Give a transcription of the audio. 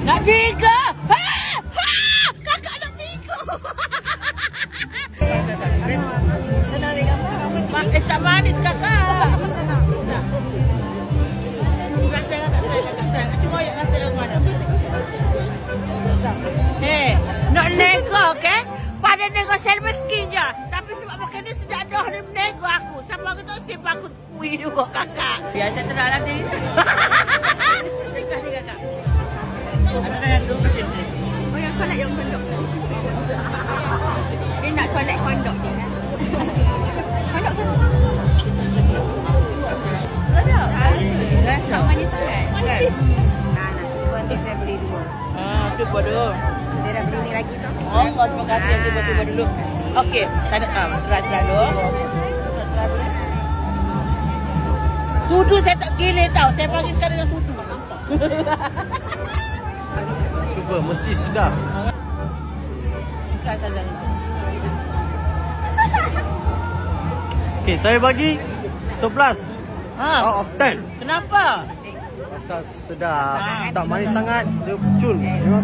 Nak tiga. Kakak nak tiga. Senang ambil gambar. Tak manis kakak. Nak nego, okey? Pada nego sel miskin je. Tapi sebab makan dia sejak dah dia nego aku. Siapa aku tak sip aku kui juga kakak. Biar saya terang nanti. Terima kasih kakak. Ada tu macam ni. Oh, yang kolak yang kondok. Dia nak kolak kondok je. Kondok tu. Sedap. Tak manis sangat. Kan? Nak cuba nanti saya beli dua. Cuba dulu. Saya dah beli ni lagi tu. Oh, terima kasih. Cuba dulu. Okey, saya nak tahu. Try dulu. Sudu saya tak gila tau. Saya panggil sekarang dengan sudu. Cuba, mesti sedap. Try saja. Okay, saya bagi 11 out of 10. Kenapa? Pasal sedap. Tak manis sangat, dia cun. Memang